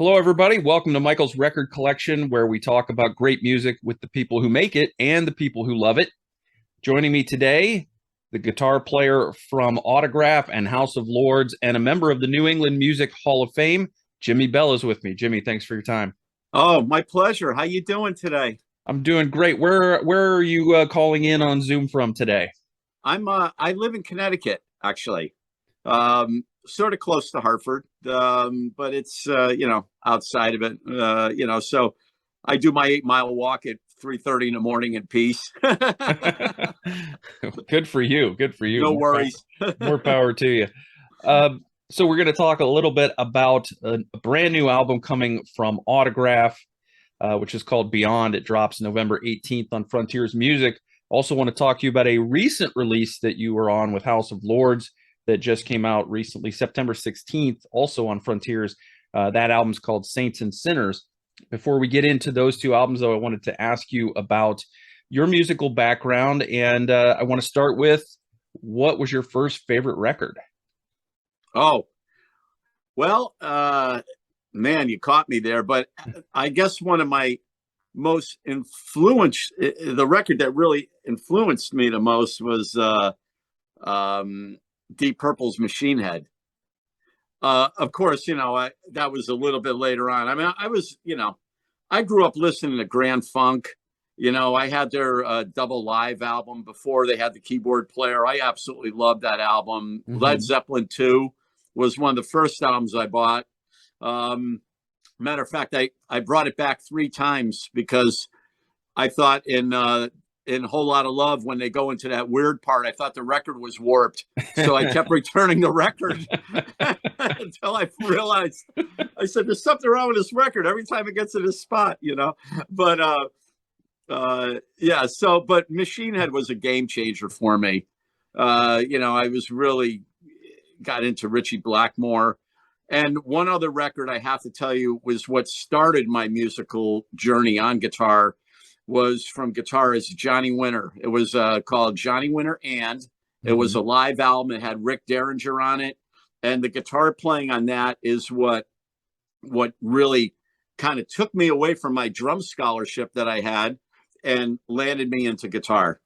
Hello, everybody. Welcome to Michael's Record Collection, where we talk about great music with the people who make it and the people who love it. Joining me today, the guitar player from Autograph and House of Lords, and a member of the New England Music Hall of Fame, Jimi Bell is with me. Jimi, thanks for your time. Oh, my pleasure. How you doing today? I'm doing great. Where are you calling in on Zoom from today? I live in Connecticut, actually. Sort of close to Hartford. But it's outside of it. So I do my 8 mile walk at 3:30 in the morning in peace. Good for you. Good for you. No worries. More power to you. So we're going to talk a little bit about a brand new album coming from Autograph, which is called Beyond. It drops November 18th on Frontiers Music. Also want to talk to you about a recent release that you were on with House of Lords that just came out recently, September 16th, also on Frontiers. That album's called Saints and Sinners. Before we get into those two albums, though, I wanted to ask you about your musical background, and I want to start with, what was your first favorite record? Oh, well, man, you caught me there. But I guess one of my most the record that really influenced me the most was Deep Purple's Machine Head. Of course, that was a little bit later on. I mean, I grew up listening to Grand Funk. I had their double live album before they had the keyboard player. I absolutely loved that album. Led Zeppelin 2 was one of the first albums I bought. Matter of fact, I brought it back 3 times because I thought in Whole Lot of Love, when they go into that weird part, I thought the record was warped. So I kept returning the record until I realized, I said, there's something wrong with this record every time it gets to this spot, But but Machine Head was a game changer for me. I was really got into Richie Blackmore. And one other record I have to tell you was what started my musical journey on guitar, was from guitarist Johnny Winter. It was called Johnny Winter, and it was a live album. It had Rick Derringer on it, and the guitar playing on that is what really kind of took me away from my drum scholarship that I had and landed me into guitar,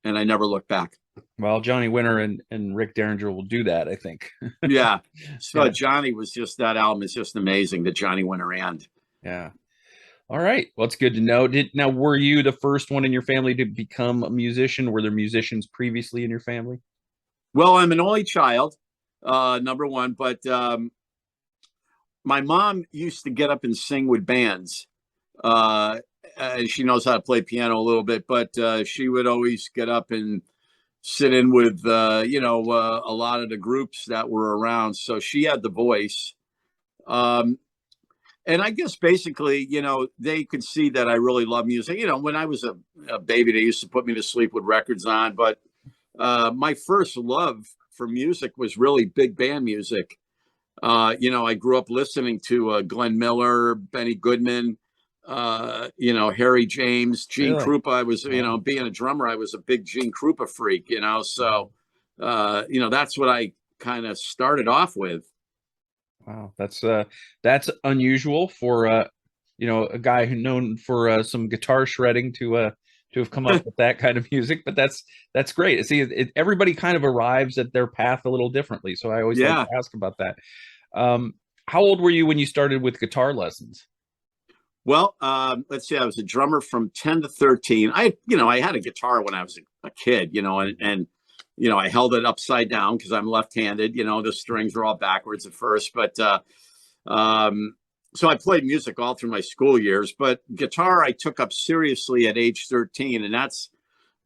and I never looked back. Well, Johnny Winter and Rick Derringer will do that, I think. Yeah. So yeah. Johnny was just, that album is just amazing, the Johnny Winter and. Yeah. All right. Well, it's good to know. Now, were you the first one in your family to become a musician? Were there musicians previously in your family? Well, I'm an only child, number one, but my mom used to get up and sing with bands. She knows how to play piano a little bit, but she would always get up and sit in with, a lot of the groups that were around. So she had the voice. And I guess basically, they could see that I really love music. When I was a baby, they used to put me to sleep with records on. But my first love for music was really big band music. I grew up listening to Glenn Miller, Benny Goodman, Harry James, Gene Krupa. I was, being a drummer, I was a big Gene Krupa freak, so, that's what I kind of started off with. Wow. That's unusual for, a guy who known for some guitar shredding to have come up with that kind of music, but that's great. See, everybody kind of arrives at their path a little differently. So I always like to ask about that. How old were you when you started with guitar lessons? Well, let's see, I was a drummer from 10 to 13. I had a guitar when I was a kid, and I held it upside down because I'm left-handed. The strings were all backwards at first, but so I played music all through my school years. But guitar I took up seriously at age 13, and that's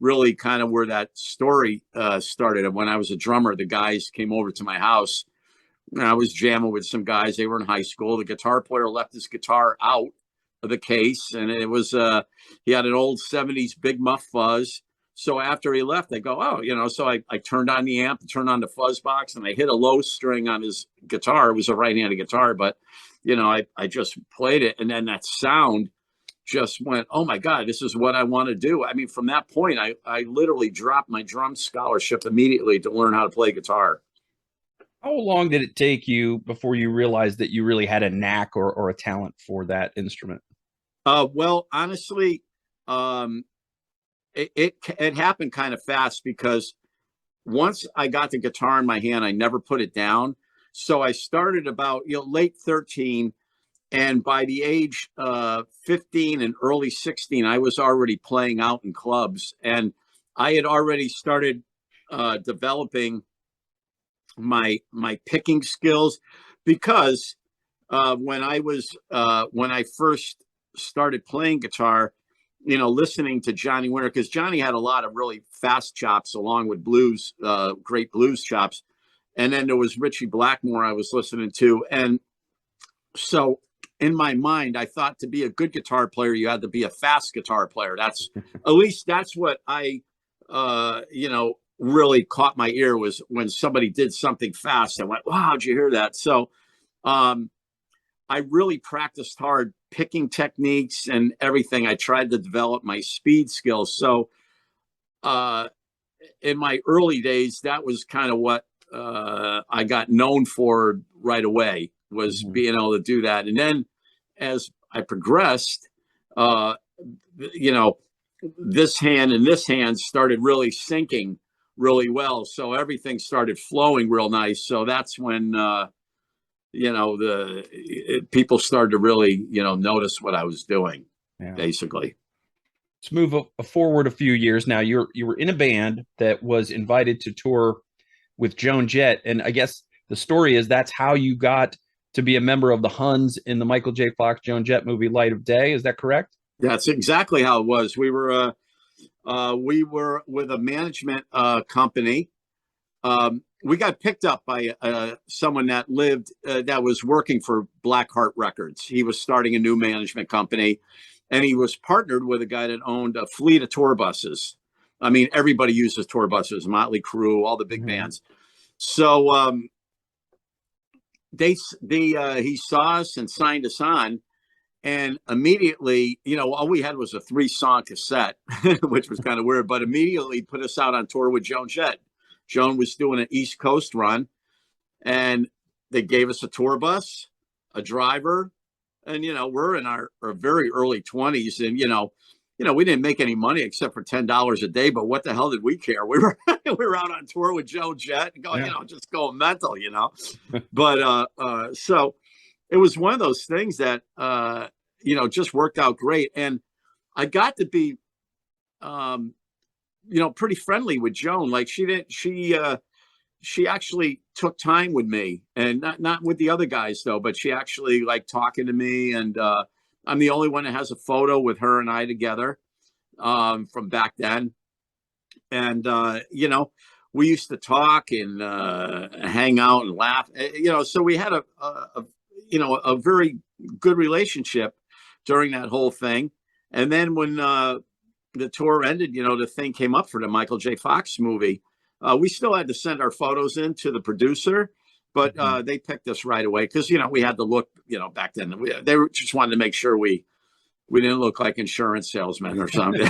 really kind of where that story started. When I was a drummer, the guys came over to my house, and I was jamming with some guys. They were in high school. The guitar player left his guitar out of the case, and it was he had an old 70s Big Muff Fuzz. So after he left, I go, so I turned on the amp, turned on the fuzz box, and I hit a low string on his guitar. It was a right-handed guitar, but I just played it, and then that sound just went, oh my God, this is what I want to do. I mean, from that point, I literally dropped my drum scholarship immediately to learn how to play guitar. How long did it take you before you realized that you really had a knack or a talent for that instrument? Well, honestly, um, it happened kind of fast because once I got the guitar in my hand, I never put it down. So I started about late 13, and by the age 15 and early 16, I was already playing out in clubs, and I had already started developing my picking skills because when I first started playing guitar, listening to Johnny Winter, because Johnny had a lot of really fast chops along with blues, great blues chops. And then there was Richie Blackmore I was listening to. And so in my mind, I thought to be a good guitar player, you had to be a fast guitar player. That's at least that's what really caught my ear was when somebody did something fast. I went, wow, did you hear that? So um, I really practiced hard picking techniques and everything. I tried to develop my speed skills. So uh, in my early days, that was kind of what I got known for right away was Mhm. being able to do that. And then as I progressed, uh, you know, this hand and this hand started really syncing really well. So everything started flowing real nice. So that's when people started to really notice what I was doing, Yeah. basically. Let's move forward a few years now. You were in a band that was invited to tour with Joan Jett, and I guess the story is that's how you got to be a member of the Huns in the Michael J. Fox Joan Jett movie Light of Day. Is that correct? That's exactly how it was. We were with a management company. We got picked up by someone that was working for Blackheart Records. He was starting a new management company, and he was partnered with a guy that owned a fleet of tour buses. I mean, everybody uses tour buses, Motley Crue, all the big Hmm. bands. So he saw us and signed us on, and immediately, all we had was a 3-song cassette, which was kind of weird, but immediately put us out on tour with Joan Jett. Joan was doing an East Coast run, and they gave us a tour bus, a driver, and we're in our very early 20s, and we didn't make any money except for $10 a day, but what the hell did we care? We were we were out on tour with Joan Jett and going, Yeah. just going mental. But so it was one of those things that just worked out great, and I got to be um, pretty friendly with Joan. Like she actually took time with me, and not with the other guys though, but she actually like talking to me, and I'm the only one that has a photo with her and I together from back then. And we used to talk and hang out and laugh. So we had a very good relationship during that whole thing. And then when the tour ended, the thing came up for the Michael J. Fox movie. We still had to send our photos in to the producer, but Mhm. they picked us right away because we had to look. Back then they just wanted to make sure we didn't look like insurance salesmen or something.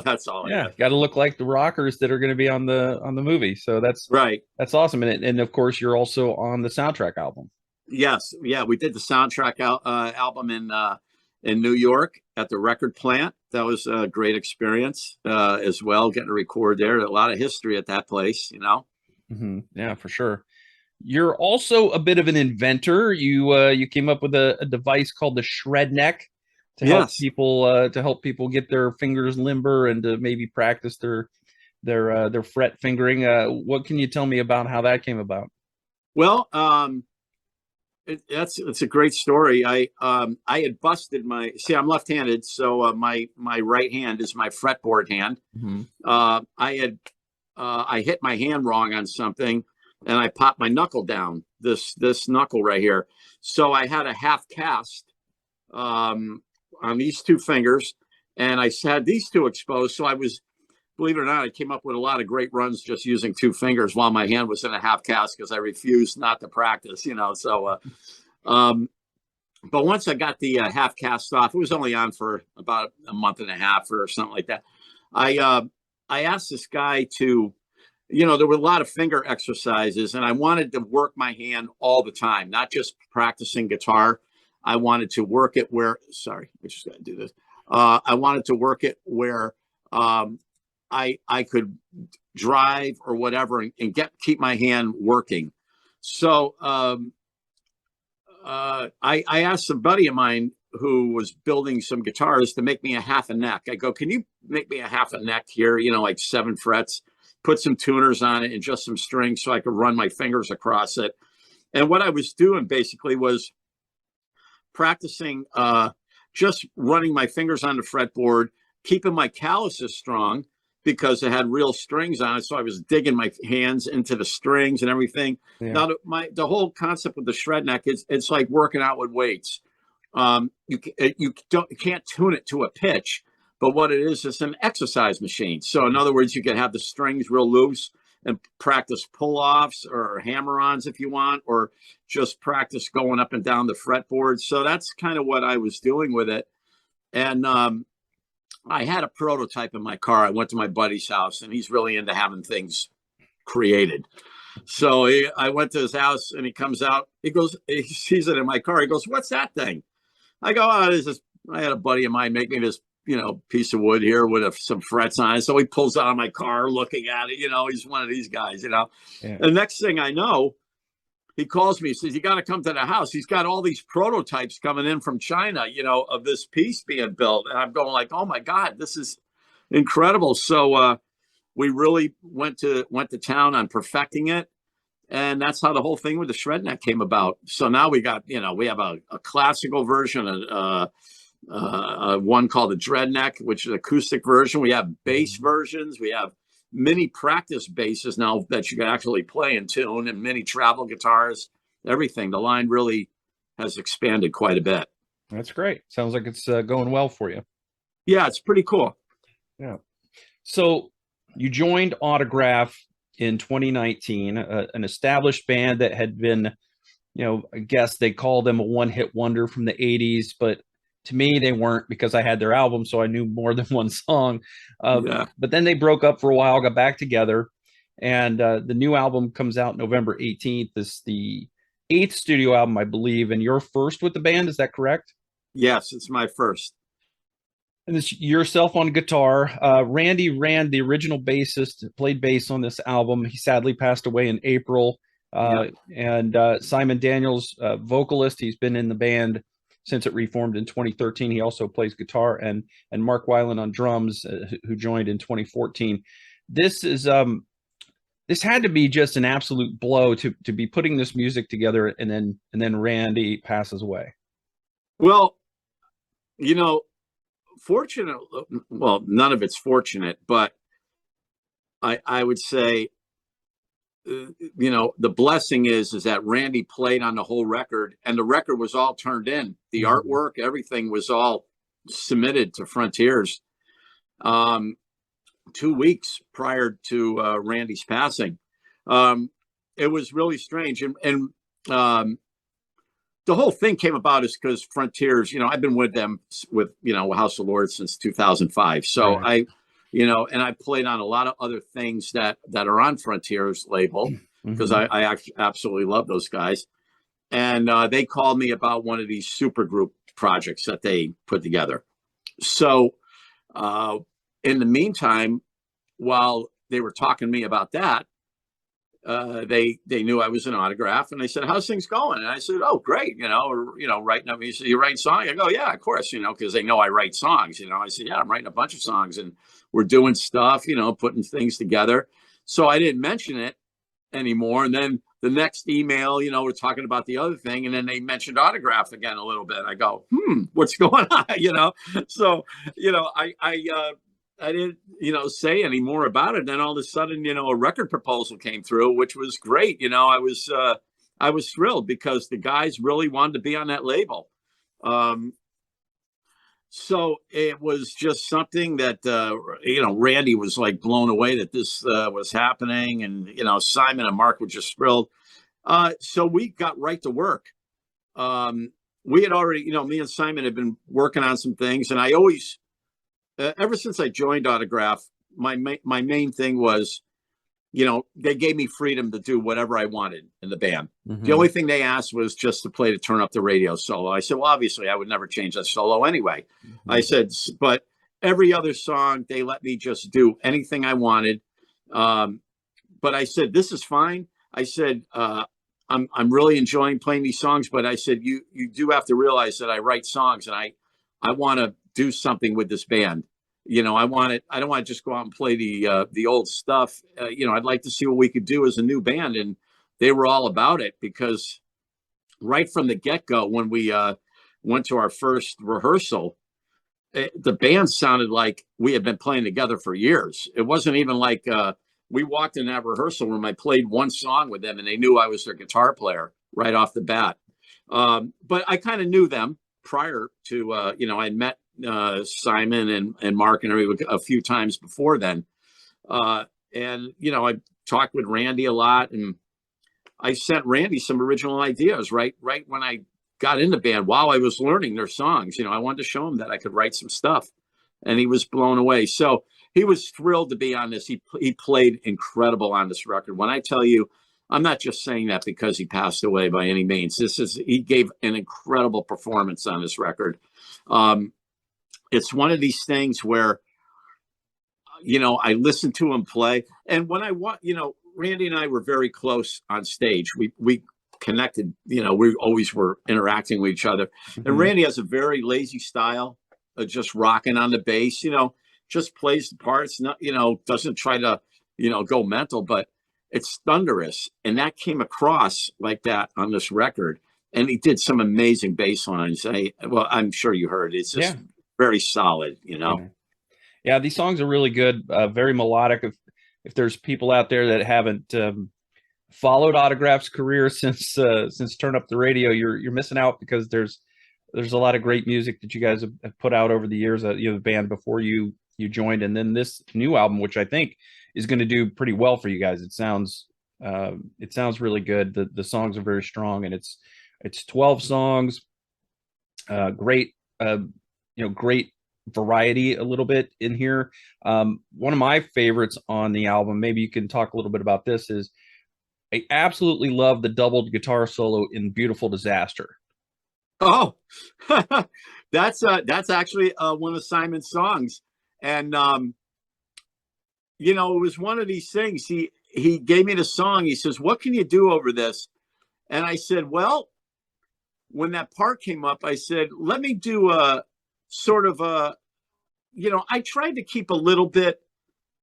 That's all it Yeah, is. got to look like the rockers that are going to be on the movie. So Right. that's awesome. And of course, you're also on the soundtrack album. Yes, yeah, we did the soundtrack album in New York at the record plant. That was a great experience as well, getting to record there. A lot of history at that place. Yeah, for sure. You're also a bit of an inventor. You came up with a device called the shred neck Yes. to help people get their fingers limber and to maybe practice their fret fingering. What can you tell me about how that came about? Well, it's a great story. I had busted my. See, I'm left-handed, so my right hand is my fretboard hand. Hmm. I hit my hand wrong on something, and I popped my knuckle down. This knuckle right here. So I had a half cast on these two fingers, and I had these two exposed. So I was, believe it or not, I came up with a lot of great runs just using two fingers while my hand was in a half cast because I refused not to practice. So, um, but once I got the half cast off, it was only on for about a month and a half or something like that. I uh, I asked this guy to there were a lot of finger exercises, and I wanted to work my hand all the time, not just practicing guitar. I wanted to work it where, sorry, I just got to do this. I wanted to work it where I could drive or whatever and keep my hand working. So I asked a buddy of mine who was building some guitars to make me a half a neck. I go, can you make me a half a neck here, like 7 frets, put some tuners on it and just some strings so I could run my fingers across it. And what I was doing basically was practicing just running my fingers on the fretboard, keeping my calluses strong because it had real strings on it. So I was digging my hands into the strings and everything. Yeah. Now, the whole concept with the shred neck is it's like working out with weights. You can't tune it to a pitch, but what it is an exercise machine. So in other words, you can have the strings real loose and practice pull-offs or hammer-ons if you want, or just practice going up and down the fretboard. So that's kind of what I was doing with it. And I had a prototype in my car. I went to my buddy's house, and he's really into having things created. So I went to his house, and he comes out. He sees it in my car. He goes, "What's that thing?" I go, "Oh, this is." I had a buddy of mine make me this, piece of wood here with some frets on it. So he pulls out of my car, looking at it. He's one of these guys. Yeah. The next thing I know, he calls me. He says, "You got to come to the house." He's got all these prototypes coming in from China, of this piece being built. And I'm going like, "Oh my God, this is incredible." So we really went to town on perfecting it. And that's how the whole thing with the shred neck came about. So now we got, we have a classical version, one called the dread neck, which is an acoustic version. We have bass versions. We have mini practice basses now that you can actually play and tune, and mini travel guitars, everything. The line really has expanded quite a bit. That's great. Sounds like it's going well for you. Yeah, it's pretty cool. Yeah. So you joined Autograph in 2019, an established band that had been, I guess they called them a one-hit wonder from the 80s, but to me, they weren't, because I had their album, so I knew more than one song. But then they broke up for a while, got back together, and the new album comes out November 18th. It's the 8th studio album, I believe, and you're first with the band. Is that correct? Yes, it's my first. And it's yourself on guitar. Randy Rand, the original bassist, played bass on this album. He sadly passed away in April. And Simon Daniels, vocalist, he's been in the band since it reformed in 2013. He also plays guitar, and Mark Weiland on drums, who joined in 2014. This is this had to be just an absolute blow to be putting this music together, and then Randy passes away. Well, fortunate. Well, none of it's fortunate, but I would say, the blessing is that Randy played on the whole record, and the record was all turned in. The artwork, everything was all submitted to Frontiers 2 weeks prior to Randy's passing. It was really strange, and the whole thing came about is because Frontiers, I've been with them with, House of Lords since 2005. So right. And I played on a lot of other things that are on Frontiers label, because I actually absolutely love those guys. And they called me about one of these super group projects that they put together. So in the meantime, while they were talking to me about that, they knew I was an Autograph, and they said, "How's things going?" And I said, "Oh, great." Writing up. He said, "You write songs?" I go, "Yeah, of course." Because they know I write songs. I said, "Yeah, I'm writing a bunch of songs, and we're doing stuff. Putting things together." So I didn't mention it anymore. And then the next email, we're talking about the other thing, and then they mentioned Autograph again a little bit. I go, what's going on? So I didn't, say any more about it. Then all of a sudden, a record proposal came through, which was great. I was thrilled because the guys really wanted to be on that label. So it was just something that, Randy was like blown away that this was happening. And, Simon and Mark were just thrilled. So we got right to work. We had already, me and Simon had been working on some things, and I always, ever since I joined Autograph, my main thing was, they gave me freedom to do whatever I wanted in the band. The Mm-hmm. only thing they asked was just to play to turn up the radio solo. I said, well, obviously I would never change that solo anyway. I Mm-hmm. said, but every other song, they let me just do anything I wanted. But I said, this is fine. I said, I'm really enjoying playing these songs, but I said, you do have to realize that I write songs, and I want to do something with this band. I don't want to just go out and play the old stuff. I'd like to see what we could do as a new band. And they were all about it, because right from the get-go, when we went to our first rehearsal, the band sounded like we had been playing together for years. It wasn't even like we walked in that rehearsal room. I played one song with them, and they knew I was their guitar player right off the bat. But I kind of knew them prior to, I met Simon and Mark and everybody a few times before then. And I talked with Randy a lot, and I sent Randy some original ideas right when I got in the band, while I was learning their songs. I wanted to show him that I could write some stuff, and he was blown away. So he was thrilled to be on this. He played incredible on this record. When I tell you, I'm not just saying that because he passed away by any means. He gave an incredible performance on this record. It's one of these things where, I listened to him play, and when Randy and I were very close on stage. We connected, we always were interacting with each other. Mm-hmm. And Randy has a very lazy style of just rocking on the bass, just plays the parts, not, doesn't try to, go mental, but it's thunderous. And that came across like that on this record. And he did some amazing bass lines. I'm sure you heard. It's just very solid, Yeah, these songs are really good, very melodic. If there's people out there that haven't followed Autograph's career since Turn Up the Radio, you're missing out, because there's a lot of great music that you guys have put out over the years. The band before you joined, and then this new album, which I think is going to do pretty well for you guys. It sounds really good. The songs are very strong, and it's 12 songs. Great, great variety a little bit in here. One of my favorites on the album, maybe you can talk a little bit about this, is I absolutely love the doubled guitar solo in Beautiful Disaster. Oh, that's actually one of Simon's songs. And, it was one of these things. He gave me the song. He says, what can you do over this? And I said, well, when that part came up, I said, let me do a sort of I tried to keep a little bit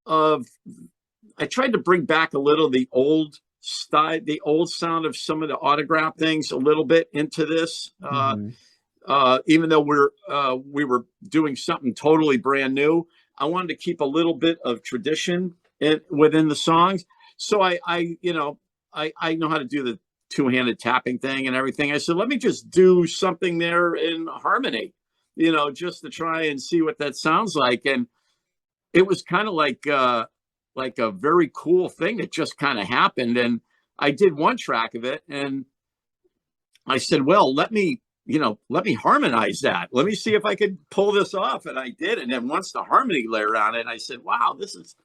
I tried to bring back a little the old style, the old sound of some of the Autograph things a little bit into this. Even though we were doing something totally brand new, I wanted to keep a little bit of tradition within the songs. So I know how to do the two-handed tapping thing and everything. I said, let me just do something there in harmony, just to try and see what that sounds like. And it was kind of like a very cool thing that just kind of happened. And I did one track of it, and I said, well, let me harmonize that. Let me see if I could pull this off. And I did. And then once the harmony layer on it, I said, wow, this is,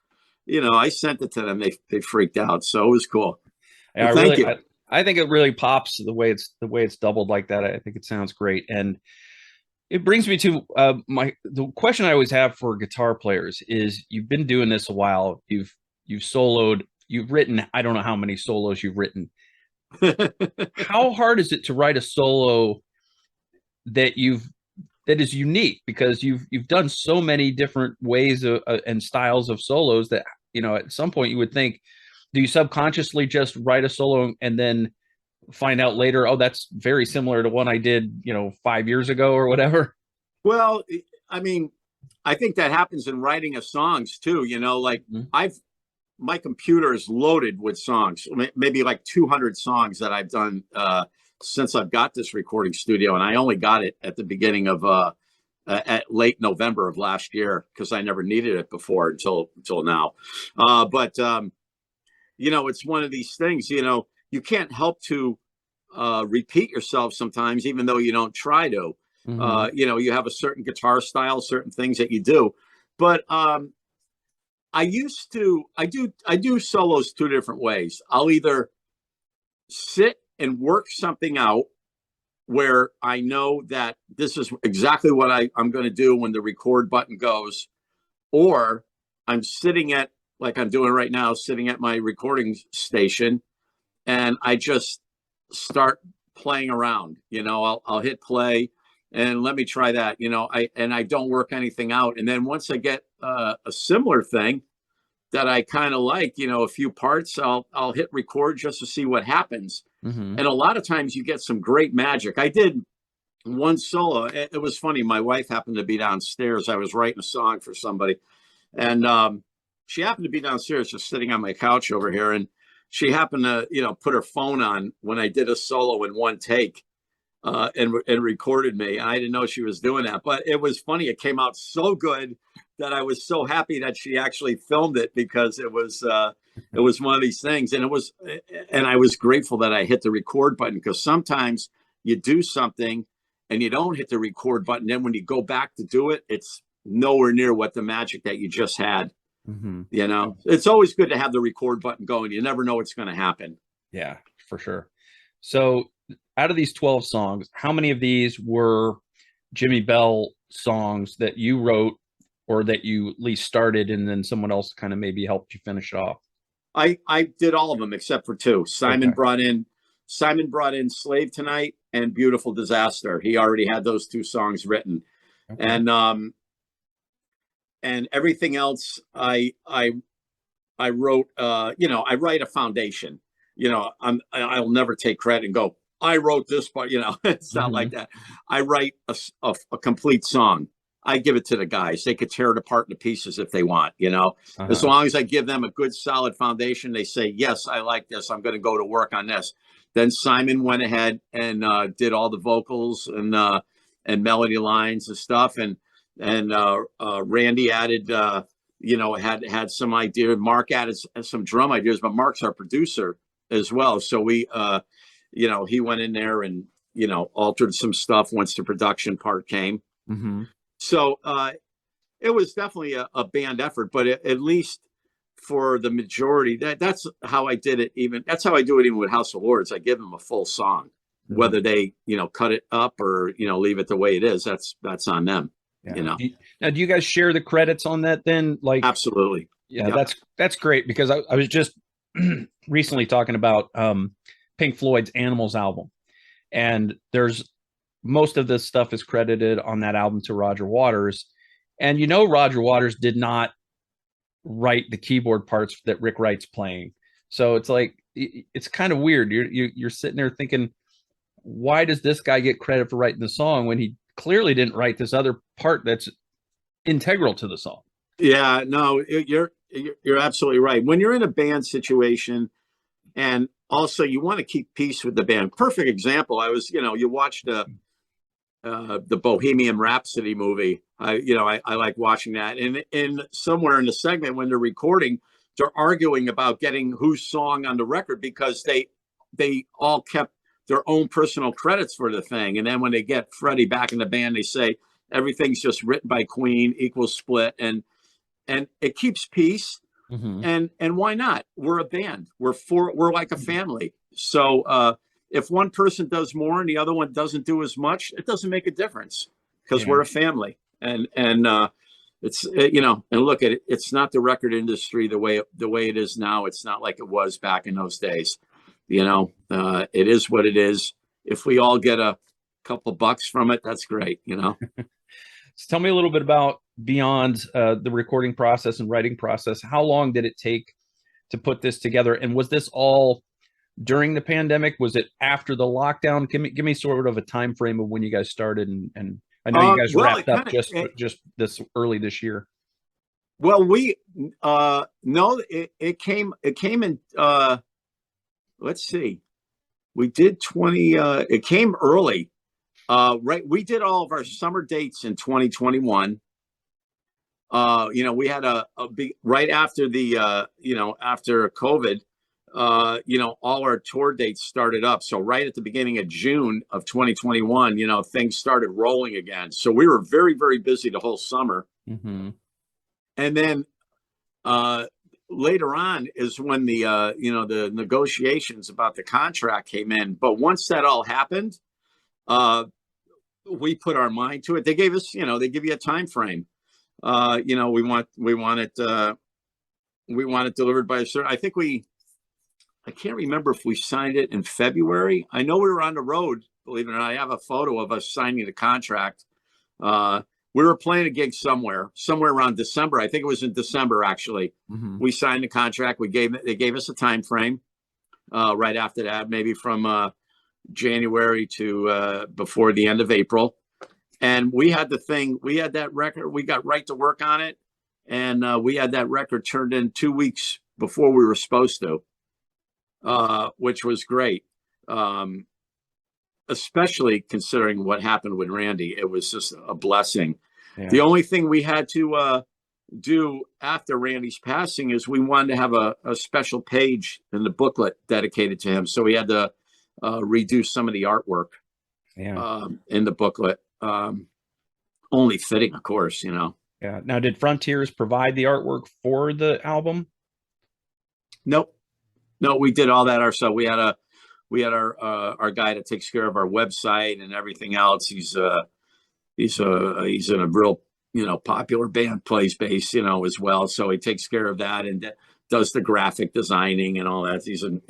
I sent it to them. They freaked out. So it was cool. Yeah, thank you. I think it really pops the way it's doubled like that. I think it sounds great. And it brings me to the question I always have for guitar players is, you've been doing this a while. You've soloed, you've written, I don't know how many solos you've written. How hard is it to write a solo that is unique? Because you've done so many different ways and styles of solos that, at some point you would think, do you subconsciously just write a solo and then find out later, oh, that's very similar to one I did, 5 years ago or whatever? Well, I mean, I think that happens in writing of songs too. Like my computer is loaded with songs, maybe like 200 songs that I've done since I've got this recording studio. And I only got it at the beginning of at late November of last year, because I never needed it before until now. But it's one of these things, you can't help to repeat yourself sometimes, even though you don't try to. You have a certain guitar style, certain things that you do. But I do solos two different ways. I'll either sit and work something out where I know that this is exactly what I'm going to do when the record button goes, or I'm sitting at, like I'm doing right now, sitting at my recording station, and I just start playing around. I'll hit play and let me try that. I don't work anything out, and then once I get a similar thing that I kind of like, a few parts, I'll hit record just to see what happens. Mm-hmm. And a lot of times you get some great magic. I did one solo. It was funny. My wife happened to be downstairs. I was writing a song for somebody, and she happened to be downstairs, just sitting on my couch over here. And she happened to, put her phone on when I did a solo in one take, and recorded me. I didn't know she was doing that, but it was funny. It came out so good that I was so happy that she actually filmed it, because it was one of these things, and I was grateful that I hit the record button, because sometimes you do something and you don't hit the record button. Then when you go back to do it, it's nowhere near what the magic that you just had. Mm-hmm. It's always good to have the record button going. You never know what's going to happen. Yeah, for sure. So out of these 12 songs, how many of these were Jimmy Bell songs that you wrote, or that you at least started and then someone else kind of maybe helped you finish off? I did all of them except for two. Simon brought in Slave Tonight and Beautiful Disaster. He already had those two songs written. Okay. And everything else I wrote. I write a foundation. I'll never take credit and go, I wrote this part. It's not like that. I write a complete song. I give it to the guys. They could tear it apart into pieces if they want, as long as I give them a good solid foundation. They say, yes, I like this. I'm going to go to work on this. Then Simon went ahead and did all the vocals and melody lines and stuff. And Randy added, had some idea. Mark added some drum ideas, but Mark's our producer as well. So we, he went in there and, altered some stuff once the production part came. Mm-hmm. So it was definitely a band effort, but at least for the majority, that's how I did it. That's how I do it even with House of Lords. I give them a full song, mm-hmm. whether they, cut it up or, leave it the way it is. That's on them. Yeah. Now, do you guys share the credits on that then? Like, absolutely. Yeah, yep. That's great, because I was just recently talking about Pink Floyd's Animals album, and there's most of this stuff is credited on that album to Roger Waters. And Roger Waters did not write the keyboard parts that Rick Wright's playing. So it's like, it's kind of weird. You're sitting there thinking, why does this guy get credit for writing the song when he clearly didn't write this other part that's integral to the song? Yeah, no, you're absolutely right. When you're in a band situation, and also you want to keep peace with the band. Perfect example. I was, you watched the Bohemian Rhapsody movie. I like watching that. And in somewhere in the segment when they're recording, they're arguing about getting whose song on the record, because they all kept their own personal credits for the thing. And then when they get Freddie back in the band, they say everything's just written by Queen, equal split, and it keeps peace. Mm-hmm. And why not? We're a band. We're like a family. So if one person does more and the other one doesn't do as much, it doesn't make a difference, because we're a family. And it's and look at it. It's not the record industry the way it is now. It's not like it was back in those days. It is what it is. If we all get a couple bucks from it, that's great. So tell me a little bit about beyond the recording process and writing process. How long did it take to put this together? And was this all during the pandemic? Was it after the lockdown? Give me sort of a time frame of when you guys started, and I know you guys wrapped up just this early this year. Well, we no, it came in let's see. We did 20 it came early. Right, we did all of our summer dates in 2021. We had a big right after the after COVID, all our tour dates started up. So right at the beginning of June of 2021, things started rolling again. So we were very, very busy the whole summer. Mm-hmm. And then uh, later on is when the the negotiations about the contract came in. But once that all happened, uh, we put our mind to it. They gave us, they give you a time frame. We want it delivered by a certain. I can't remember if we signed it in February. I know we were on the road. Believe it or not, I have a photo of us signing the contract. We were playing a gig somewhere around December. I think it was in December, actually. Mm-hmm. We signed the contract. They gave us a time frame right after that, maybe from January to before the end of April. And we had that record. We got right to work on it. And we had that record turned in 2 weeks before we were supposed to, which was great. Especially considering what happened with Randy. It was just a blessing. Yeah. The only thing we had to do after Randy's passing is we wanted to have a special page in the booklet dedicated to him. So we had to redo some of the artwork in the booklet. Only fitting, of course, Yeah. Now, did Frontiers provide the artwork for the album? Nope. No, we did all that ourselves. We had our guy that takes care of our website and everything else. He's in a real popular band, plays bass as well. So he takes care of that and does the graphic designing and all that. He's a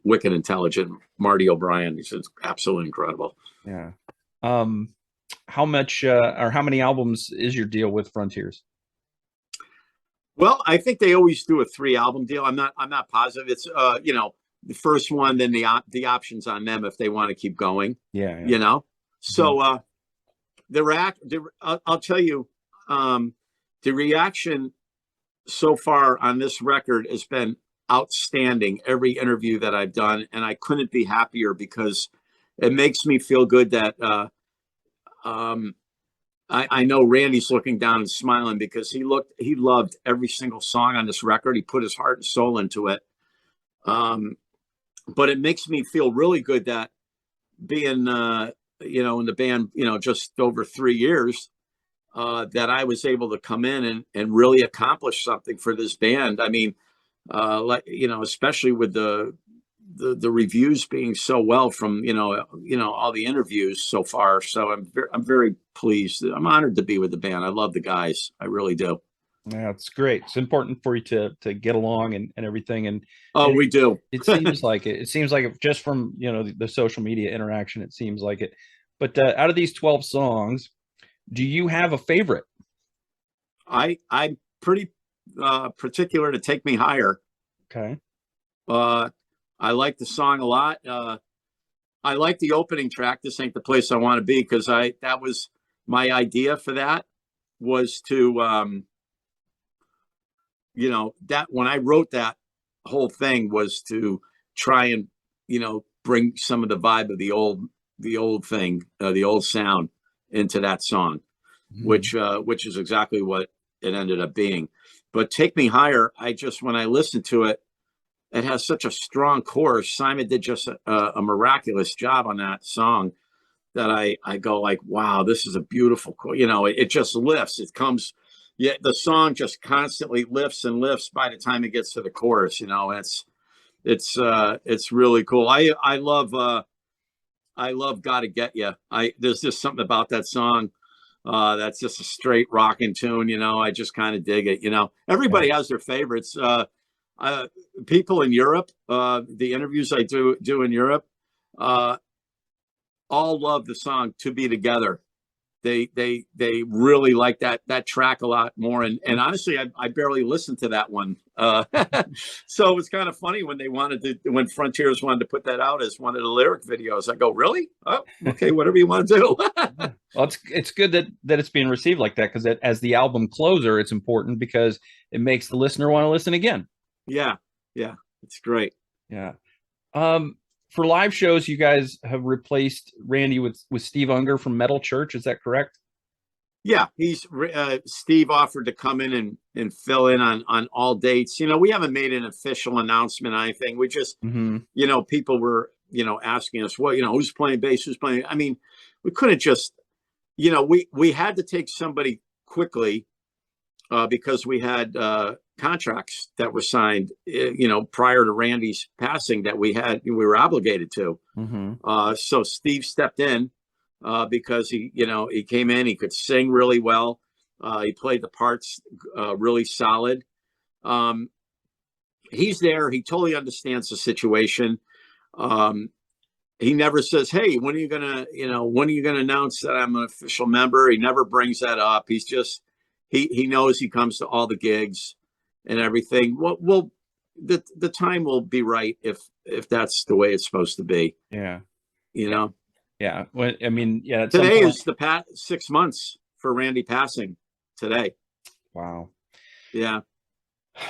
wicked intelligent Marty O'Brien. He's absolutely incredible. Yeah. How much or how many albums is your deal with Frontiers? Well, I think they always do a 3-album deal. I'm not positive. It's the first one, then the options on them if they want to keep going. Yeah. So I'll tell you, the reaction so far on this record has been outstanding. Every interview that I've done, and I couldn't be happier because it makes me feel good that I know Randy's looking down and smiling because he loved every single song on this record. He put his heart and soul into it. But it makes me feel really good that being, in the band, just over 3 years, that I was able to come in and really accomplish something for this band. I mean, especially with the reviews being so well from, all the interviews so far. So I'm very pleased. I'm honored to be with the band. I love the guys. I really do. Yeah, it's great. It's important for you to get along and everything. And we do. It seems like it. It seems like it just from the social media interaction. It seems like it. But out of these 12 songs, do you have a favorite? I'm pretty particular to Take Me Higher. Okay. I like the song a lot. I like the opening track, This Ain't the Place I Want to Be, because that was my idea for that, was to that when I wrote that whole thing was to try and bring some of the vibe of the old thing, the old sound into that song, which is exactly what it ended up being. But Take Me Higher, when I listened to it, it has such a strong chorus. Simon did just a miraculous job on that song that I go like, wow, this is a beautiful chorus. It just lifts. It comes. Yeah, the song just constantly lifts and lifts by the time it gets to the chorus. It's really cool. I love Gotta Get You. There's just something about that song that's just a straight rocking tune. I just kind of dig it. Everybody has their favorites. People in Europe, the interviews I do in Europe, all love the song To Be Together. They really like that track a lot more. And honestly, I barely listened to that one. So it was kind of funny when Frontiers wanted to put that out as one of the lyric videos. I go, really? Oh, okay, whatever you want to do. Well, it's good that it's being received like that, because as the album closer, it's important because it makes the listener want to listen again. Yeah, it's great. Yeah. For live shows, you guys have replaced Randy with Steve Unger from Metal Church. Is that correct? Yeah, Steve offered to come in and fill in on all dates. We haven't made an official announcement or anything. We just, people were, asking us, well, who's playing bass, who's playing. I mean, we couldn't just, we had to take somebody quickly because we had contracts that were signed, prior to Randy's passing that we were obligated to. So Steve stepped in because he came in, he could sing really well. He played the parts really solid. He's there. He totally understands the situation. He never says, "Hey, when are you gonna announce that I'm an official member?" He never brings that up. He's just he knows he comes to all the gigs and everything. Well, the time will be right if that's the way it's supposed to be. Yeah. Yeah. Well, I mean, yeah. Today is the past 6 months for Randy passing today. Wow. Yeah.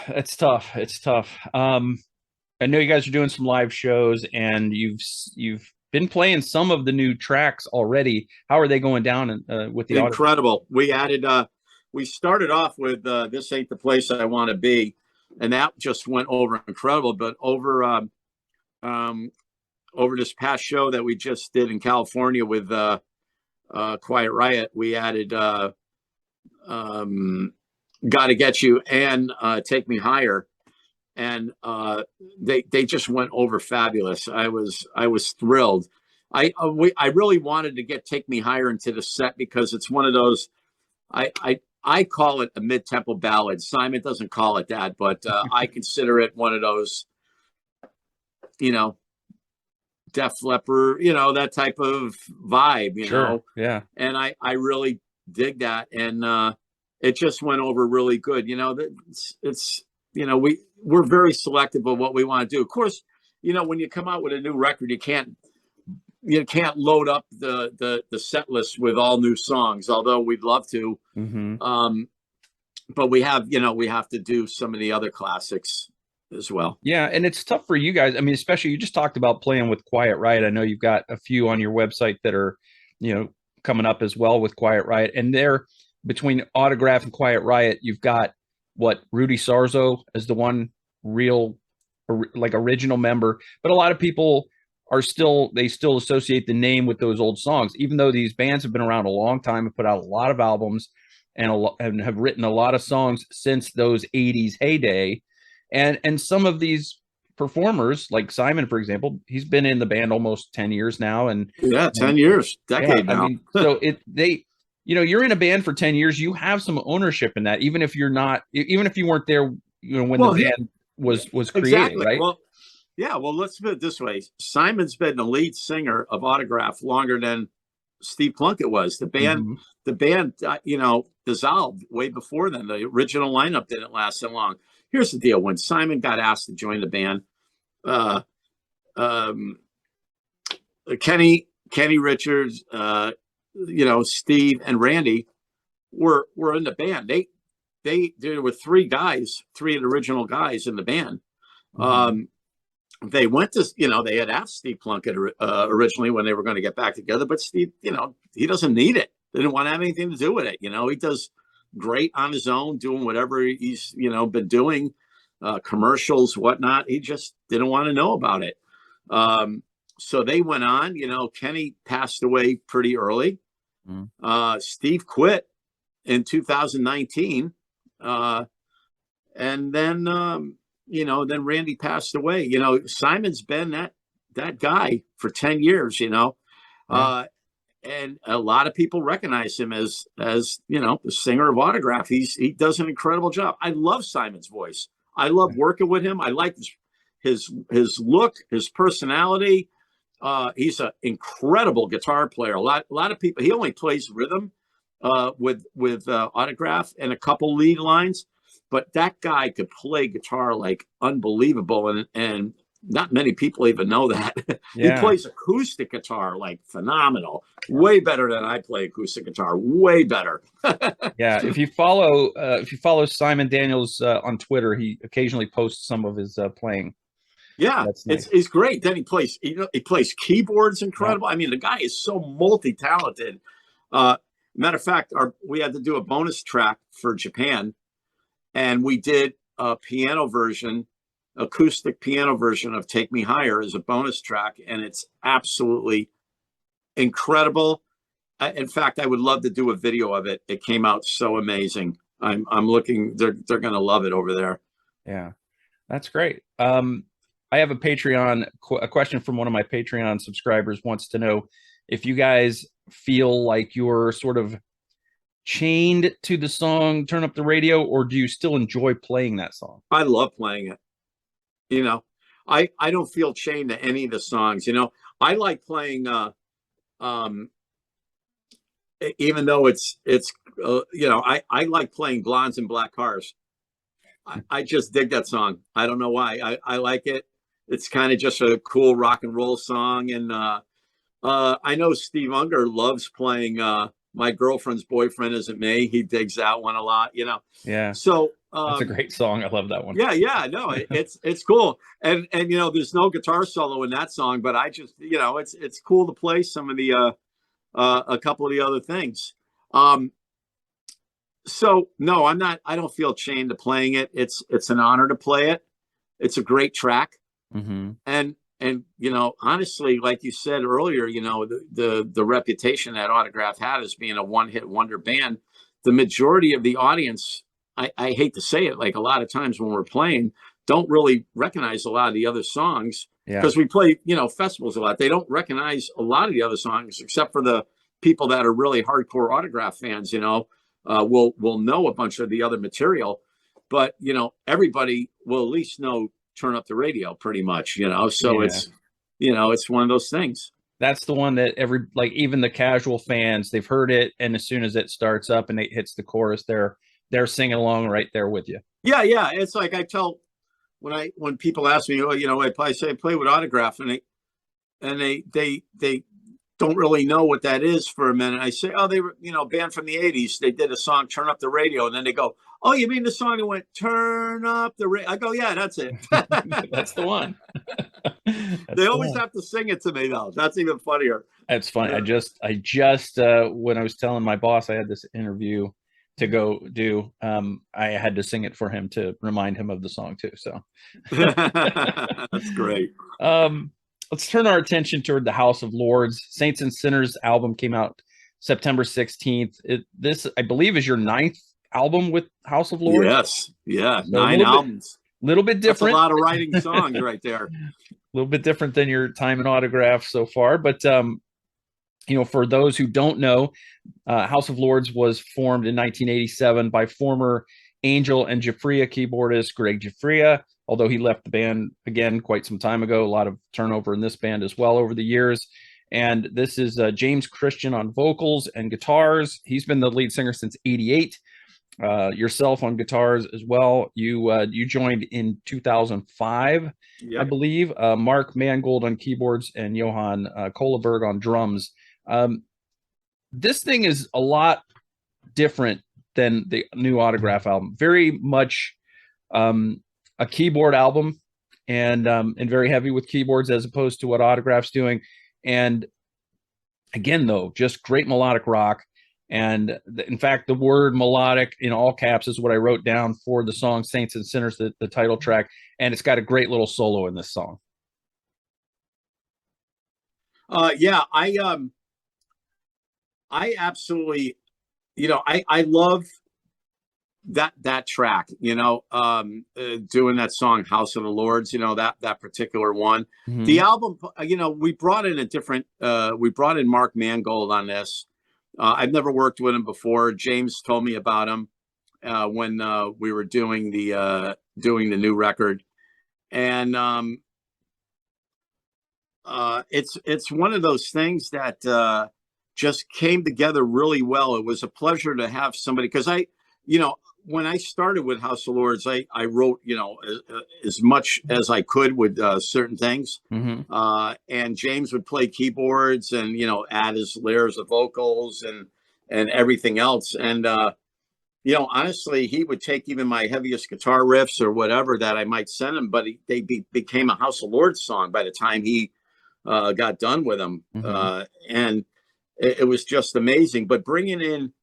It's tough. It's tough. I know you guys are doing some live shows, and you've been playing some of the new tracks already. How are they going down with the incredible? We added. We started off with "This Ain't the Place I Want to Be," and that just went over incredible. But over this past show that we just did in California with Quiet Riot, we added "Gotta Get You" and "Take Me Higher." And they just went over fabulous. I was thrilled. I really wanted to get "Take Me Higher" into the set because it's one of those. I call it a mid-tempo ballad. Simon doesn't call it that, but I consider it one of those, Def Leppard, that type of vibe, Sure. Yeah. And I really dig that, and it just went over really good. It's we're very selective of what we want to do. Of course, when you come out with a new record, you can't load up the set list with all new songs, although we'd love to. But we have to do some of the other classics as well. Yeah, and it's tough for you guys. I mean, especially you just talked about playing with Quiet Riot. I know you've got a few on your website that are, coming up as well with Quiet Riot. And they're between Autograph and Quiet Riot, you've got Rudy Sarzo as the one real original member, but a lot of people still associate the name with those old songs, even though these bands have been around a long time and put out a lot of albums and have written a lot of songs since those 80s heyday. And some of these performers, like Simon, for example, he's been in the band almost 10 years now. And 10 years, decade now. I mean, so you're in a band for 10 years, you have some ownership in that, even if you weren't there, when the band was created, exactly. right? Well, yeah. Well, let's put it this way. Simon's been the lead singer of Autograph longer than Steve Plunkett was. The band, dissolved way before then. The original lineup didn't last that long. Here's the deal. When Simon got asked to join the band, Kenny Richards, Steve and Randy were in the band. There were three original guys in the band. They went to, they had asked Steve Plunkett originally when they were going to get back together, but Steve, he doesn't need it. They didn't want to have anything to do with it. He does great on his own, doing whatever he's, been doing, commercials, whatnot. He just didn't want to know about it. So they went on. Kenny passed away pretty early. Steve quit in 2019. And then, then Randy passed away. Simon's been that guy for 10 years, and a lot of people recognize him as the singer of Autograph. He does an incredible job. I love Simon's voice. I love working with him. I like his look, his personality. He's an incredible guitar player. A lot of people. He only plays rhythm with Autograph and a couple lead lines, but that guy could play guitar like unbelievable, and not many people even know that. He plays acoustic guitar like phenomenal, way better than I play acoustic guitar, way better. Yeah, if you follow Simon Daniels on Twitter, he occasionally posts some of his playing. Yeah, nice. It's great. Then he plays keyboards incredible. I mean, the guy is so multi-talented. Matter of fact, we had to do a bonus track for Japan, and we did a acoustic piano version of "Take Me Higher" as a bonus track, and it's absolutely incredible. In fact, I would love to do a video of it. It came out so amazing. I'm looking. They're going to love it over there. Yeah, that's great. I have a Patreon a question from one of my Patreon subscribers wants to know if you guys feel like you're sort of chained to the song Turn Up the Radio, or do you still enjoy playing that song? I love playing it. You know, I don't feel chained to any of the songs. You know, I like playing. Um, Even though it's you know, I like playing Blondes and Black Cars. I just dig that song. I don't know why. I like it. It's kind of just a cool rock and roll song. And I know Steve Unger loves playing My Girlfriend's Boyfriend Isn't Me. He digs that one a lot, you know. Yeah, So that's a great song. I love that one. yeah, no, it's cool. And you know, there's no guitar solo in that song, but I just, you know, it's cool to play some of the a couple of the other things. So no, I don't feel chained to playing it. It's an honor to play it. It's a great track. Mm-hmm. And you know, honestly, like you said earlier, you know, the reputation that Autograph had as being a one-hit wonder band, the majority of the audience, I hate to say it, like a lot of times when we're playing, don't really recognize a lot of the other songs because we play, you know, festivals a lot. They don't recognize a lot of the other songs except for the people that are really hardcore Autograph fans, you know, will know a bunch of the other material, but you know, everybody will at least know Turn Up the Radio pretty much, you know. So it's, you know, it's one of those things. That's the one that like even the casual fans, they've heard it, and as soon as it starts up and it hits the chorus, they're singing along right there with you. Yeah, it's like I tell when people ask me, oh, you know, I say I play with Autograph, and they don't really know what that is for a minute. I say, oh, they were, you know, band from the 80s. They did a song, Turn Up the Radio. And then they go, oh, you mean the song that went, Turn Up the Radio? I go, yeah, that's it. That's the one. They always have to sing it to me, though. That's even funnier. That's funny. I just when I was telling my boss I had this interview to go do, I had to sing it for him to remind him of the song too. So that's great. Let's turn our attention toward the House of Lords. Saints and Sinners album came out September 16th. This, I believe, is your 9th album with House of Lords. Yes. Yeah. So 9 albums. A little bit different. That's a lot of writing songs right there. A little bit different than your time in Autograph so far. But, you know, for those who don't know, House of Lords was formed in 1987 by former Angel and Jafria keyboardist Greg Jafria, although he left the band again quite some time ago. A lot of turnover in this band as well over the years. And this is James Christian on vocals and guitars. He's been the lead singer since '88. Yourself on guitars as well. You joined in 2005, I believe. Mark Mangold on keyboards and Johan Kohlberg on drums. This thing is a lot different than the new Autograph album. Very much a keyboard album, and very heavy with keyboards as opposed to what Autograph's doing. And again, though, just great melodic rock. And in fact, the word melodic in all caps is what I wrote down for the song Saints and Sinners, the title track. And it's got a great little solo in this song. I absolutely, you know, I love that track, you know, doing that song House of the Lords, you know, that particular one. Mm-hmm. The album, you know, we brought in Mark Mangold on this. I've never worked with him before. James told me about him when we were doing the new record, and it's one of those things that just came together really well. It was a pleasure to have somebody, because you know, when I started with House of Lords, I wrote, you know, as much as I could with certain things. Mm-hmm. And James would play keyboards and, you know, add his layers of vocals and everything else. And, you know, honestly, he would take even my heaviest guitar riffs or whatever that I might send him, but they became a House of Lords song by the time he got done with them. Mm-hmm. And it was just amazing. But bringing in,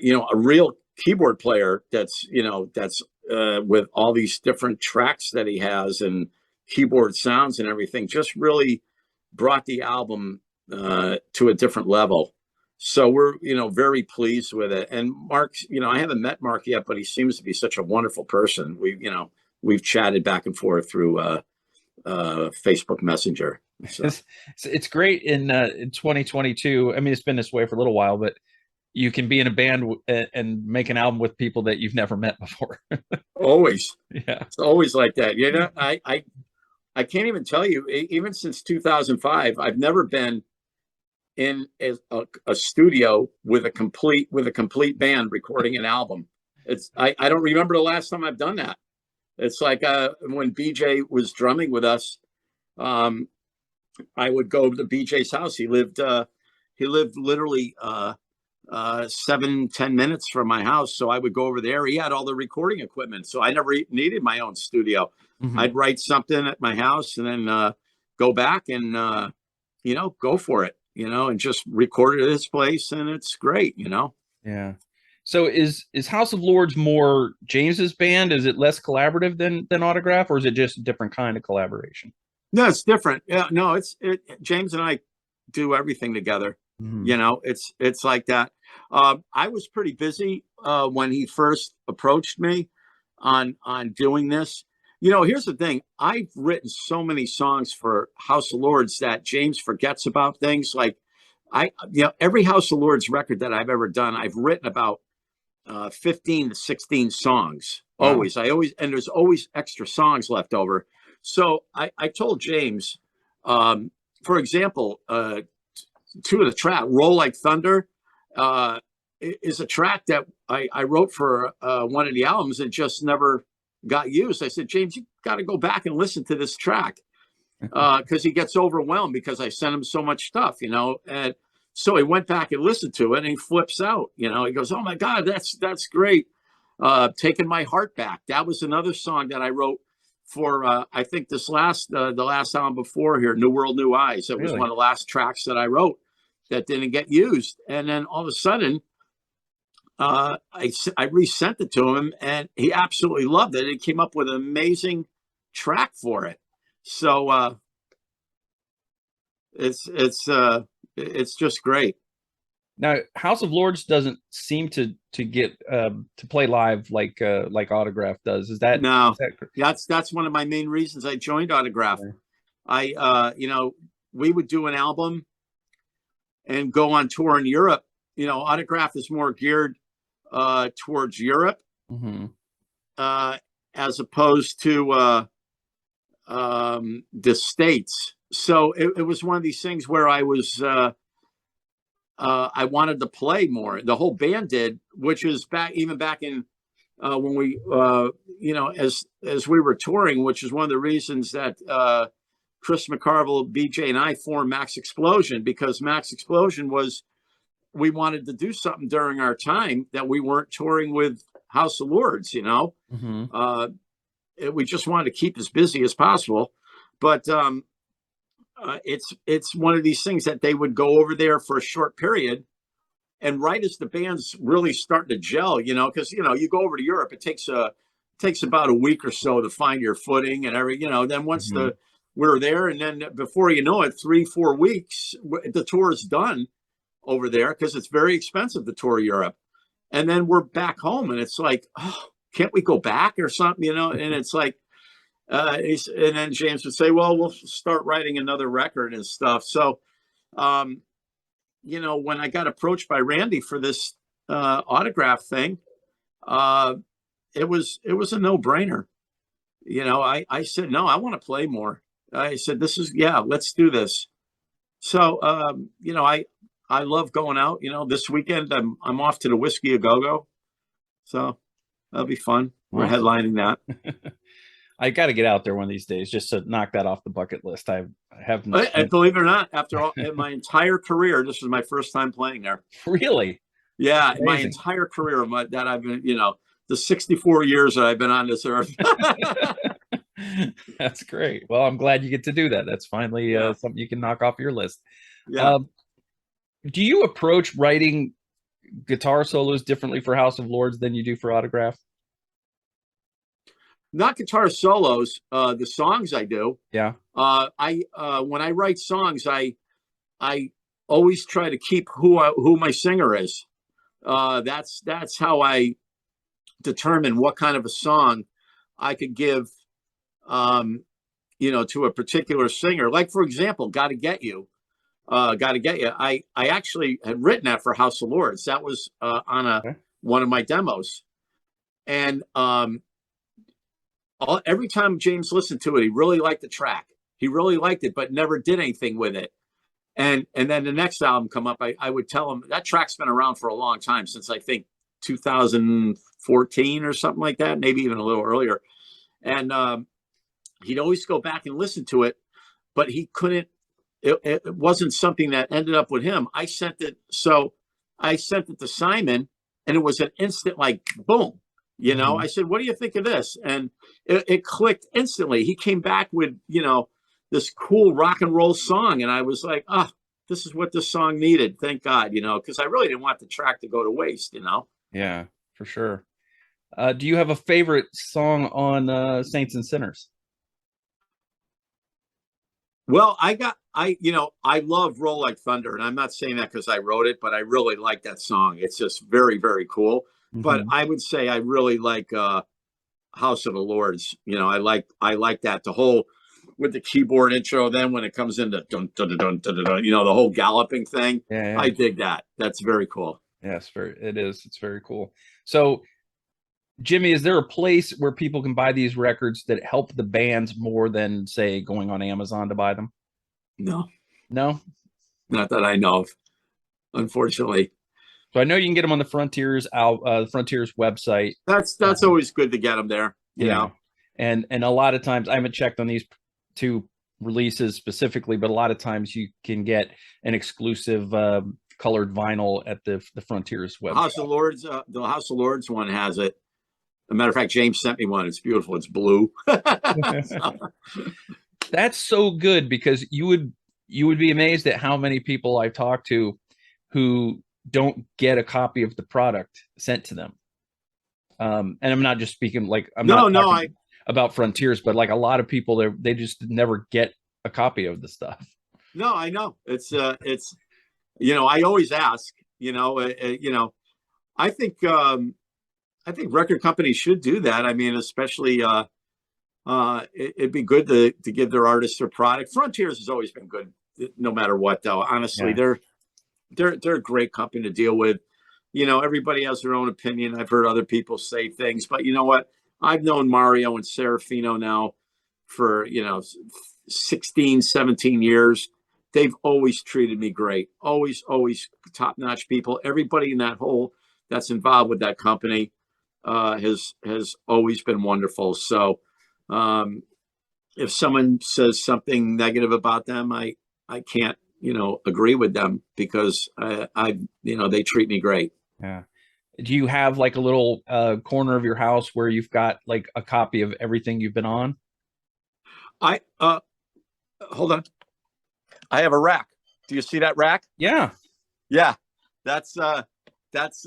you know, a real keyboard player that's with all these different tracks that he has and keyboard sounds and everything, just really brought the album to a different level. So we're, very pleased with it. And Mark, I haven't met Mark yet, but he seems to be such a wonderful person. We've chatted back and forth through Facebook Messenger. So It's great in 2022. I mean, it's been this way for a little while, but you can be in a band and make an album with people that you've never met before. always, Yeah. it's always like that. I can't even tell you, even since 2005, I've never been in a studio with a complete band recording an album. I don't remember the last time I've done that. It's like when BJ was drumming with us, um, I would go to BJ's house. He lived literally 7-10 minutes from my house, so I would go over there. He had all the recording equipment, so I never needed my own studio. Mhm. I'd write something at my house and then go back and go for it, and just record it at his place, and it's great. Yeah. So is House of Lords more James's band? Is it less collaborative than Autograph, or is it just a different kind of collaboration? No, it's different. Yeah, no, James and I do everything together. Mhm. It's like that. I was pretty busy when he first approached me on doing this. Here's the thing. I've written so many songs for House of Lords that James forgets about things. Like every House of Lords record that I've ever done, I've written about 15 to 16 songs. Wow. And there's always extra songs left over. So I told James, for example, two of the track, Roll Like Thunder, is a track that I wrote for one of the albums and just never got used. I said, James, you got to go back and listen to this track because he gets overwhelmed because I sent him so much stuff. And so he went back and listened to it and he flips out. He goes, oh my God, that's great. Taking My Heart Back. That was another song that I wrote for I think the last album before here, New World, New Eyes. It was Really? one of the last tracks that I wrote that didn't get used. And then all of a sudden, I resent it to him, and he absolutely loved it. He came up with an amazing track for it. So it's just great. Now, House of Lords doesn't seem to get to play live like Autograph does. No, is that that's one of my main reasons I joined Autograph. correct? We would do an album and go on tour in Europe. Autograph is more geared towards Europe Hmm. uh, as opposed to the States. So it was one of these things where I wanted to play more. The whole band did, which is even back in when we, as we were touring, which is one of the reasons that Chris McCarville, BJ, and I formed Max Explosion, because Max Explosion we wanted to do something during our time that we weren't touring with House of Lords. Hmm. We just wanted to keep as busy as possible, but it's one of these things that they would go over there for a short period, and right as the band's really starting to gel, because you go over to Europe, it takes about a week or so to find your footing and then once Hmm. we're there, and then before you know it, 3-4 weeks, the tour is done over there, because it's very expensive to tour Europe. And then we're back home, and it's like, oh, can't we go back or something? And it's like, and then James would say, well, we'll start writing another record and stuff. So, when I got approached by Randy for this Autograph thing, uh, it was a no brainer. I said, no, I want to play more. I said, yeah, let's do this. So, I love going out. This weekend I'm off to the Whiskey A Go Go, so that'll be fun. We're Awesome. headlining that. I got to get out there one of these days just to knock that off the bucket list. I haven't And believe it or not, after all, in my entire career, this is my first time playing there. really. Yeah, That's in my amazing. entire career that I've been, the 64 years that I've been on this earth. That's great. Well, I'm glad you get to do that. That's finally Yeah, something you can knock off your list. yeah. Um, do you approach writing guitar solos differently for House of Lords than you do for Autograph? Not guitar solos. The songs I do. Yeah. I when I write songs, I always try to keep who my singer is. That's how I determine what kind of a song I could give, to a particular singer. Like, for example, "Gotta Get You." "Gotta Get You." I actually had written that for House of Lords. That was on Okay. one of my demos, and every time James listened to it, he really liked the track. He really liked it, but never did anything with it. And then the next album come up, I would tell him that track's been around for a long time, since I think 2014 or something like that, maybe even a little earlier. And he'd always go back and listen to it, but he couldn't. It wasn't something that ended up with him. I sent it to Simon, and it was an instant, like, boom. I said, "What do you think of this?" And it clicked instantly. He came back with this cool rock and roll song, and I was like, "Ah, this is what this song needed." Thank God, because I really didn't want the track to go to waste. Yeah, for sure. Do you have a favorite song on Saints and Sinners? Well, I love "Roll Like Thunder," and I'm not saying that because I wrote it, but I really like that song. It's just very, very cool. But Hmm. I would say I really like House of the Lords. I like that, the whole, with the keyboard intro. Then when it comes into dun dun dun dun dun, dun, the whole galloping thing, Yeah, I yeah. dig that. That's very cool. Yes, it is. It's very cool. So, Jimmy, is there a place where people can buy these records that help the bands more than, say, going on Amazon to buy them? No, No? not that I know of, unfortunately. So I know you can get them on the Frontiers website. That's Um, always good to get them there. yeah, and a lot of times I haven't checked on these two releases specifically, but a lot of times you can get an exclusive colored vinyl at the Frontiers web House of shop. Lords, the House of Lords one has it. As a matter of fact, James sent me one. It's beautiful. It's blue. So, That's so good because you would be amazed at how many people I've talked to who don't get a copy of the product sent to them. And I'm not just speaking, like, I'm not no, no, talking about Frontiers, but like a lot of people, they just never get a copy of the stuff. I know. I always ask. I think record companies should do that. I mean, especially it'd be good to give their artists their product. Frontiers has always been good, no matter what. Though, honestly, Yeah. they're a great company to deal with. Everybody has their own opinion. I've heard other people say things, but you know what? I've known Mario and Serafino now for 16, 17 years. They've always treated me great. Always top-notch people. Everybody in that's involved with that company has always been wonderful. So um, if someone says something negative about them, I can't agree with them, because they treat me great. Yeah. Do you have like a little corner of your house where you've got like a copy of everything you've been on? I hold on. I have a rack. Do you see that rack? Yeah. Yeah, that's it's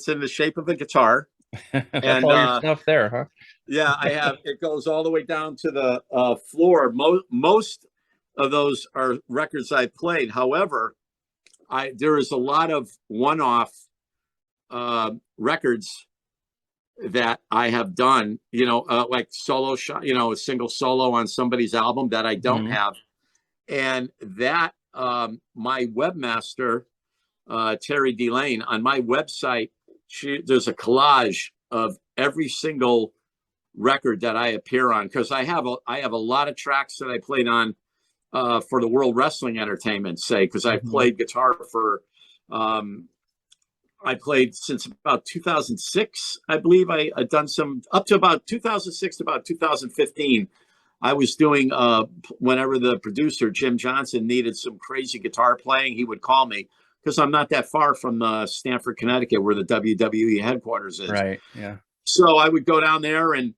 in the shape of a guitar, That's and all your stuff there, huh? yeah, I have, it goes all the way down to the floor. Most of those are records I played. However, there is a lot of one-off records that I have done, like solo shot, a single solo on somebody's album that I don't Hmm. have. And that my webmaster, Terry Delane, on my website, there's a collage of every single record that I appear on, because I have a lot of tracks that I played on for the World Wrestling Entertainment, say, because I Hmm. played guitar for I played since about 2006, I believe. I done some up to about 2006 to about 2015. I was doing whenever the producer Jim Johnson needed some crazy guitar playing, he would call me, because I'm not that far from Stamford, Connecticut, where the WWE headquarters is. Right. Yeah. So I would go down there, and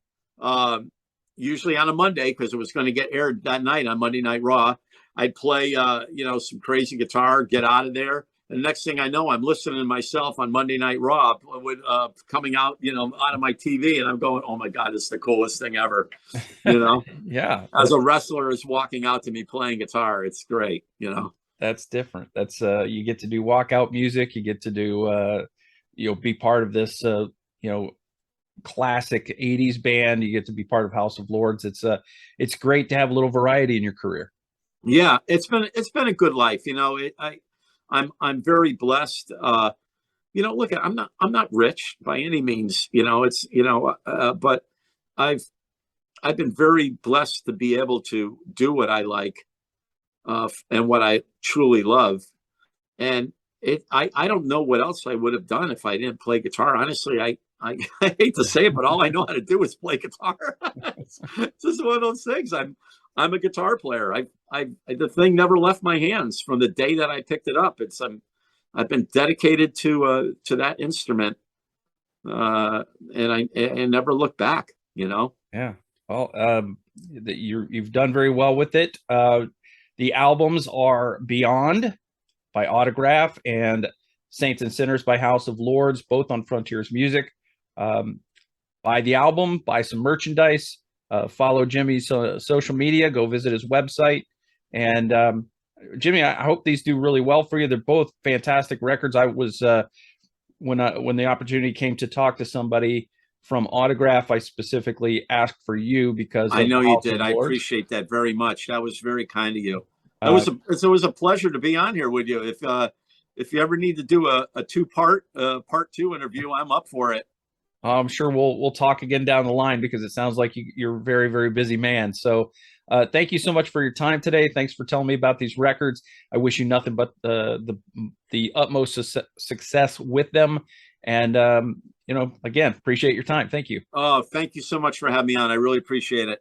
usually on a Monday, because it was going to get aired that night on Monday Night Raw, I'd play some crazy guitar, get out of there. And the next thing I know, I'm listening to myself on Monday Night Raw with coming out, out of my TV, and I'm going, "Oh my God, this is the coolest thing ever." You know, Yeah. as a wrestler is walking out to me playing guitar, it's great. That's different. That's you get to do walkout music. You get to do be part of this you know classic 80s band. You get to be part of House of Lords. It's great to have a little variety in your career. Yeah, it's been a good life. I'm very blessed. Look, I'm not rich by any means. But I've I've been very blessed to be able to do what I like, and what I truly love. And I don't know what else I would have done if I didn't play guitar. Honestly, I, I hate to say it, but all I know how to do is play guitar. It's just one of those things. I'm a guitar player. The thing never left my hands from the day that I picked it up. I've been dedicated to that instrument, and I never look back. Yeah. Well, you've done very well with it. The albums are Beyond by Autograph and Saints and Sinners by House of Lords, both on Frontiers Music. Buy the album, buy some merchandise, follow Jimi's social media, go visit his website. And Jimi, I hope these do really well for you. They're both fantastic records. I was when the opportunity came to talk to somebody from Autograph, I specifically asked for you because I of know you House of did. I Lords. appreciate that very much. That was very kind of you. Uh, It was a pleasure to be on here with you. If you ever need to do a part two interview, I'm up for it. I'm sure we'll talk again down the line because it sounds like you're a very, very busy man. So thank you so much for your time today. Thanks for telling me about these records. I wish you nothing but the utmost success with them. And again, appreciate your time. Thank you. Oh, thank you so much for having me on. I really appreciate it.